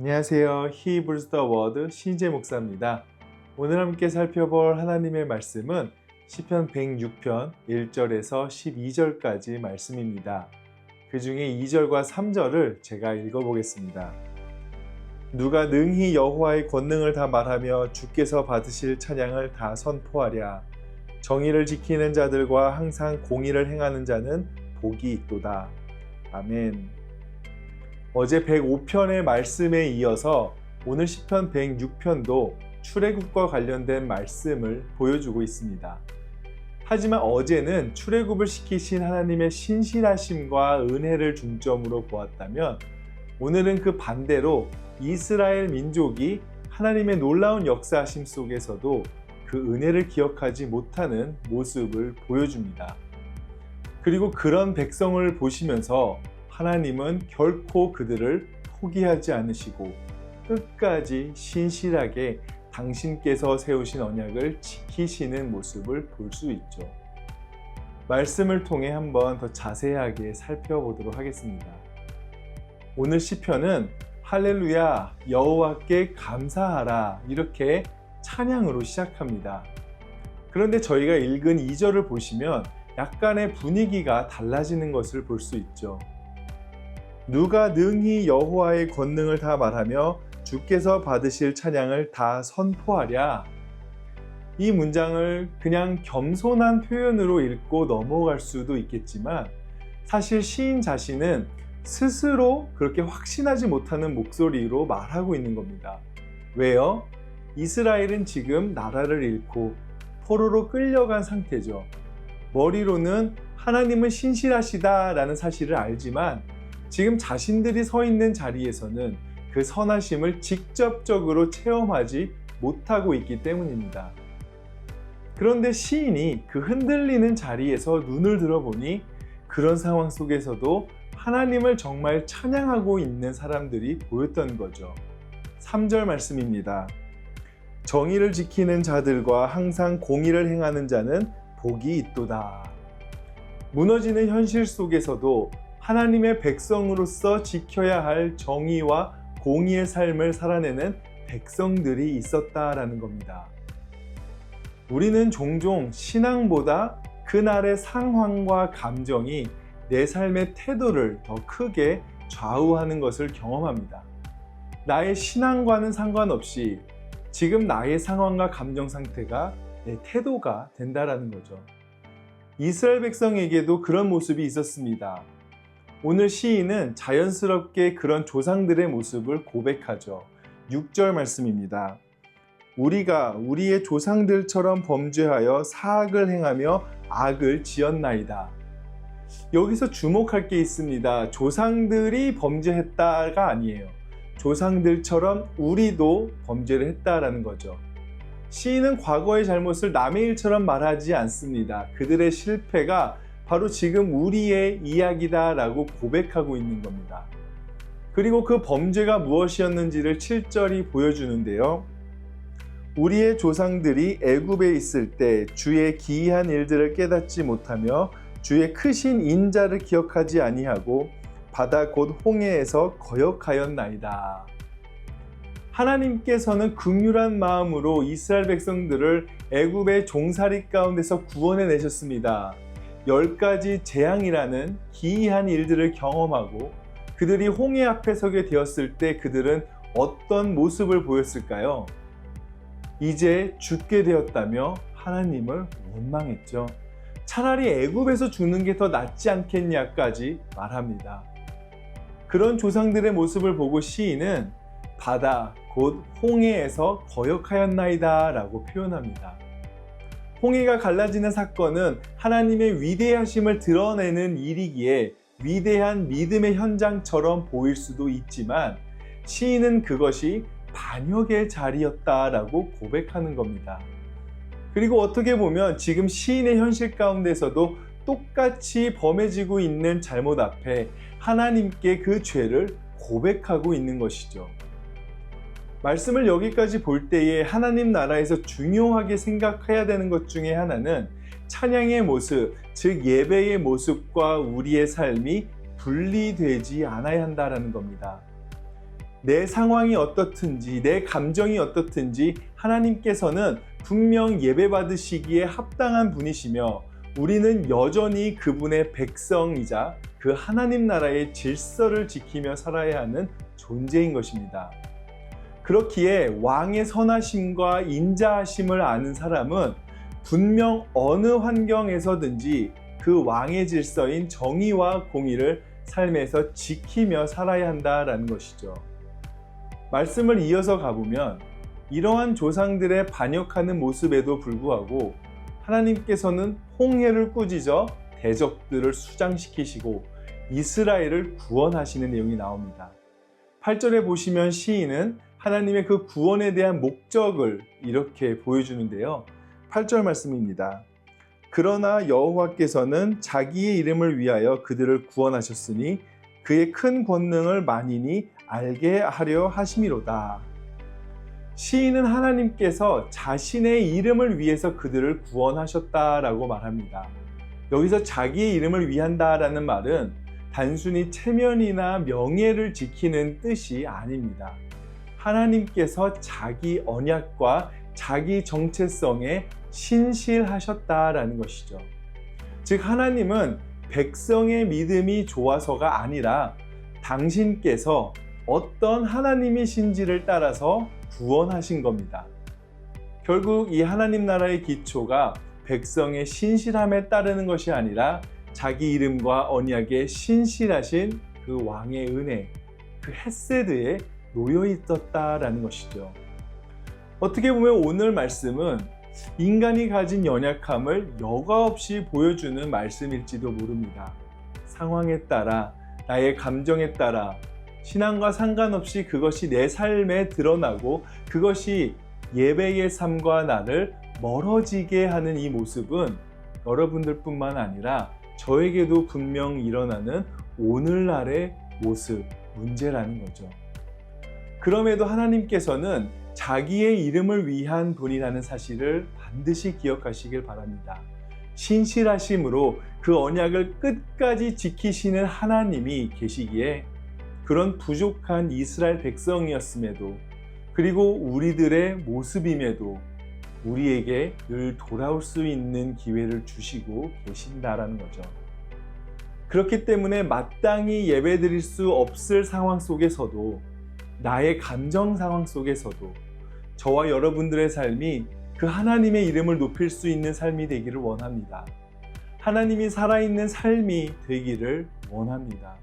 안녕하세요. Hebrews the Word 신재 목사입니다. 오늘 함께 살펴볼 하나님의 말씀은 시편 106편 1절에서 12절까지 말씀입니다. 그 중에 2절과 3절을 제가 읽어보겠습니다. 누가 능히 여호와의 권능을 다 말하며 주께서 받으실 찬양을 다 선포하랴. 정의를 지키는 자들과 항상 공의를 행하는 자는 복이 있도다. 아멘. 어제 105편의 말씀에 이어서 오늘 시편 106편도 출애굽과 관련된 말씀을 보여주고 있습니다. 하지만 어제는 출애굽을 시키신 하나님의 신실하심과 은혜를 중점으로 보았다면 오늘은 그 반대로 이스라엘 민족이 하나님의 놀라운 역사하심 속에서도 그 은혜를 기억하지 못하는 모습을 보여줍니다. 그리고 그런 백성을 보시면서 하나님은 결코 그들을 포기하지 않으시고 끝까지 신실하게 당신께서 세우신 언약을 지키시는 모습을 볼 수 있죠. 말씀을 통해 한번 더 자세하게 살펴보도록 하겠습니다. 오늘 시편은 할렐루야 여호와께 감사하라 이렇게 찬양으로 시작합니다. 그런데 저희가 읽은 2절을 보시면 약간의 분위기가 달라지는 것을 볼 수 있죠. 누가 능히 여호와의 권능을 다 말하며 주께서 받으실 찬양을 다 선포하랴. 이 문장을 그냥 겸손한 표현으로 읽고 넘어갈 수도 있겠지만 사실 시인 자신은 스스로 그렇게 확신하지 못하는 목소리로 말하고 있는 겁니다. 왜요? 이스라엘은 지금 나라를 잃고 포로로 끌려간 상태죠. 머리로는 하나님은 신실하시다라는 사실을 알지만 지금 자신들이 서 있는 자리에서는 그 선하심을 직접적으로 체험하지 못하고 있기 때문입니다. 그런데 시인이 그 흔들리는 자리에서 눈을 들어보니 그런 상황 속에서도 하나님을 정말 찬양하고 있는 사람들이 보였던 거죠. 3절 말씀입니다. 정의를 지키는 자들과 항상 공의를 행하는 자는 복이 있도다. 무너지는 현실 속에서도 하나님의 백성으로서 지켜야 할 정의와 공의의 삶을 살아내는 백성들이 있었다라는 겁니다. 우리는 종종 신앙보다 그날의 상황과 감정이 내 삶의 태도를 더 크게 좌우하는 것을 경험합니다. 나의 신앙과는 상관없이 지금 나의 상황과 감정 상태가 내 태도가 된다라는 거죠. 이스라엘 백성에게도 그런 모습이 있었습니다. 오늘 시인은 자연스럽게 그런 조상들의 모습을 고백하죠. 6절 말씀입니다. 우리가 우리의 조상들처럼 범죄하여 사악을 행하며 악을 지었나이다. 여기서 주목할 게 있습니다. 조상들이 범죄했다가 아니에요. 조상들처럼 우리도 범죄를 했다라는 거죠. 시인은 과거의 잘못을 남의 일처럼 말하지 않습니다. 그들의 실패가 바로 지금 우리의 이야기다라고 고백하고 있는 겁니다. 그리고 그 범죄가 무엇이었는지를 7절이 보여주는데요. 우리의 조상들이 애굽에 있을 때 주의 기이한 일들을 깨닫지 못하며 주의 크신 인자를 기억하지 아니하고 바다 곧 홍해에서 거역하였나이다. 하나님께서는 긍휼한 마음으로 이스라엘 백성들을 애굽의 종살이 가운데서 구원해 내셨습니다. 10가지 재앙이라는 기이한 일들을 경험하고 그들이 홍해 앞에 서게 되었을 때 그들은 어떤 모습을 보였을까요? 이제 죽게 되었다며 하나님을 원망했죠. 차라리 애굽에서 죽는 게 더 낫지 않겠냐까지 말합니다. 그런 조상들의 모습을 보고 시인은 바다 곧 홍해에서 거역하였나이다 라고 표현합니다. 홍해가 갈라지는 사건은 하나님의 위대하심을 드러내는 일이기에 위대한 믿음의 현장처럼 보일 수도 있지만 시인은 그것이 반역의 자리였다라고 고백하는 겁니다. 그리고 어떻게 보면 지금 시인의 현실 가운데서도 똑같이 범해지고 있는 잘못 앞에 하나님께 그 죄를 고백하고 있는 것이죠. 말씀을 여기까지 볼 때에 하나님 나라에서 중요하게 생각해야 되는 것 중에 하나는 찬양의 모습, 즉 예배의 모습과 우리의 삶이 분리되지 않아야 한다는 겁니다. 내 상황이 어떻든지 내 감정이 어떻든지 하나님께서는 분명 예배받으시기에 합당한 분이시며 우리는 여전히 그분의 백성이자 그 하나님 나라의 질서를 지키며 살아야 하는 존재인 것입니다. 그렇기에 왕의 선하심과 인자하심을 아는 사람은 분명 어느 환경에서든지 그 왕의 질서인 정의와 공의를 삶에서 지키며 살아야 한다라는 것이죠. 말씀을 이어서 가보면 이러한 조상들의 반역하는 모습에도 불구하고 하나님께서는 홍해를 꾸짖어 대적들을 수장시키시고 이스라엘을 구원하시는 내용이 나옵니다. 8절에 보시면 시인은 하나님의 그 구원에 대한 목적을 이렇게 보여주는데요. 8절 말씀입니다. 그러나 여호와께서는 자기의 이름을 위하여 그들을 구원하셨으니 그의 큰 권능을 만인이 알게 하려 하심이로다. 시인은 하나님께서 자신의 이름을 위해서 그들을 구원하셨다라고 말합니다. 여기서 자기의 이름을 위한다라는 말은 단순히 체면이나 명예를 지키는 뜻이 아닙니다. 하나님께서 자기 언약과 자기 정체성에 신실하셨다라는 것이죠. 즉 하나님은 백성의 믿음이 좋아서가 아니라 당신께서 어떤 하나님이신지를 따라서 구원하신 겁니다. 결국 이 하나님 나라의 기초가 백성의 신실함에 따르는 것이 아니라 자기 이름과 언약에 신실하신 그 왕의 은혜, 그 헤세드에 놓여 있었다라는 것이죠. 어떻게 보면 오늘 말씀은 인간이 가진 연약함을 여과 없이 보여주는 말씀일지도 모릅니다. 상황에 따라, 나의 감정에 따라 신앙과 상관없이 그것이 내 삶에 드러나고 그것이 예배의 삶과 나를 멀어지게 하는 이 모습은 여러분들뿐만 아니라 저에게도 분명 일어나는 오늘날의 모습, 문제라는 거죠. 그럼에도 하나님께서는 자기의 이름을 위한 분이라는 사실을 반드시 기억하시길 바랍니다. 신실하심으로 그 언약을 끝까지 지키시는 하나님이 계시기에 그런 부족한 이스라엘 백성이었음에도 그리고 우리들의 모습임에도 우리에게 늘 돌아올 수 있는 기회를 주시고 계신다라는 거죠. 그렇기 때문에 마땅히 예배드릴 수 없을 상황 속에서도 나의 감정 상황 속에서도 저와 여러분들의 삶이 그 하나님의 이름을 높일 수 있는 삶이 되기를 원합니다. 하나님이 살아있는 삶이 되기를 원합니다.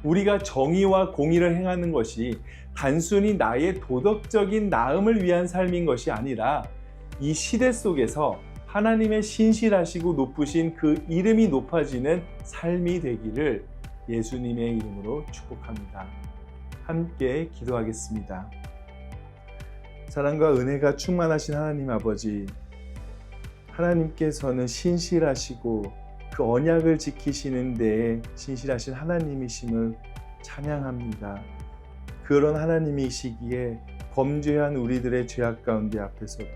우리가 정의와 공의를 행하는 것이 단순히 나의 도덕적인 나음을 위한 삶인 것이 아니라 이 시대 속에서 하나님의 신실하시고 높으신 그 이름이 높아지는 삶이 되기를 예수님의 이름으로 축복합니다. 함께 기도하겠습니다. 사랑과 은혜가 충만하신 하나님 아버지, 하나님께서는 신실하시고 그 언약을 지키시는 데에 신실하신 하나님이심을 찬양합니다. 그런 하나님이시기에 범죄한 우리들의 죄악 가운데 앞에서도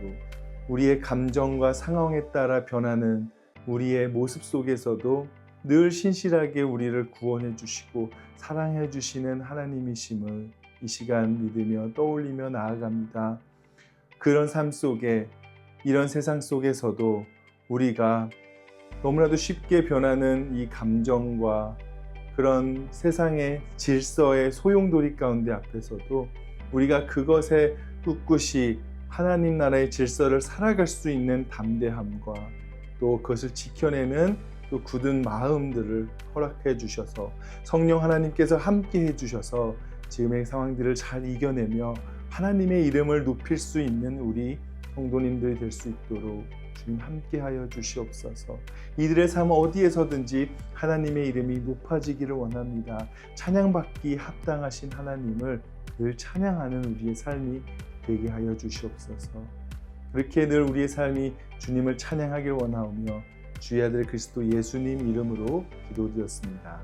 우리의 감정과 상황에 따라 변하는 우리의 모습 속에서도 늘 신실하게 우리를 구원해 주시고 사랑해 주시는 하나님이심을 이 시간 믿으며 떠올리며 나아갑니다. 그런 삶 속에 이런 세상 속에서도 우리가 너무나도 쉽게 변하는 이 감정과 그런 세상의 질서의 소용돌이 가운데 앞에서도 우리가 그것에 꿋꿋이 하나님 나라의 질서를 살아갈 수 있는 담대함과 또 그것을 지켜내는 그 굳은 마음들을 허락해 주셔서 성령 하나님께서 함께 해 주셔서 지금의 상황들을 잘 이겨내며 하나님의 이름을 높일 수 있는 우리 성도님들이 될 수 있도록 주님 함께하여 주시옵소서. 이들의 삶 어디에서든지 하나님의 이름이 높아지기를 원합니다. 찬양받기 합당하신 하나님을 늘 찬양하는 우리의 삶이 되게 하여 주시옵소서. 그렇게 늘 우리의 삶이 주님을 찬양하길 원하오며 주의 아들 그리스도 예수님 이름으로 기도드렸습니다.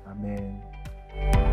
아멘.